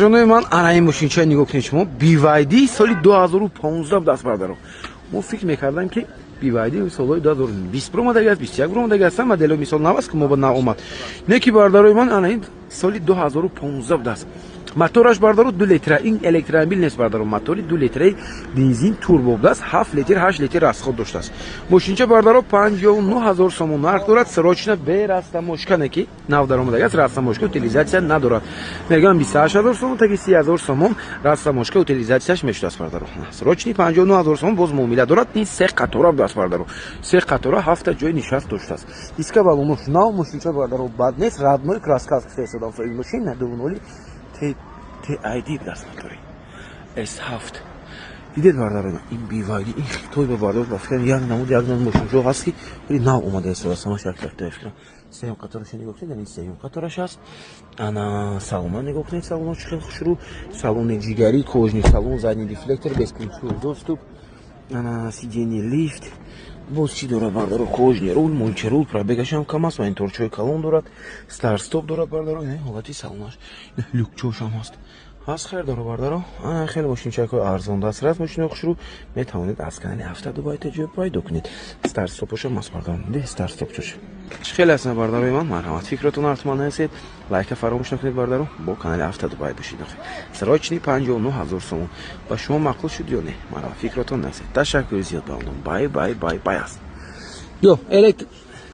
جانوی من این ماشینچه نگاه کنید شما BYD سال 2015 دست بردارم. ما فکر میکردم که BYD سال 2020 برو اومده است 21 برو اومده است مدل مثال نواست که ما با اومد نه کی بردارم من این سال 2015 دست موتورش بردارم 2 لیتر این الکترومبیل نیست بردارم موتور 2 لیتر بنزین توربو دست 7 لیتر 8 لیتر از خود داشته است ماشینچه بردارم 59000 сомон нарх дорад срочно бе растаможка ки нав даромадаги аст растаможка утилизация надорад мегӯям 28000 сомон таки 30000 сомон растаможка утилизацияш мешуд бардaro срочни 59000 сомон боз муомила дорад ин се қатора даст бардaro се қатора ҳафта ҷои нишаст доштааст диска балумош нав мошинча бардaro бад нест радной краска фестадам фаи машина дувноли TID даст мотори S7 دیدید بردارم این BYD این توی به باردار با فکر یک نمود یک نمود ماشین جو هست که ولی نو اومده است واسه ما شکل کرده فکر سیم قطارش نگاه کنید این سیم قطارش هست انا سالن نگاه کنید سالن خیلی خوش رو سالن جیگری کوچنی سالن زدنی دیفلکتر без ключевой доступ انا сиденье لیفت باز چی داره بردارو کوچنی رول مونچرول پرابگاش هم کم است و این تورچوی کالون دارد استارت استاپ دارد بردارو این حالتی سالنش لوکچوش هم هست از خیر داره بردارو خیلی ماشینچه‌های ارزان دسترس ماشین خوش رو میتونید از کانال 70 بایت جو پیدا کنید استارت استاپش هم بردارم ده استارت استاپ چش خیلی اسم بردارو من مرحمت فکرتون ارتمان هستید لایک فراموش نکنید بردارو با کانال 70 بایت بشید سراچنی 59000 сомон با شما معقول شد یا نه مرحمت فکرتون هستید تشکر زیاد ممنون بای بای بای بای است یو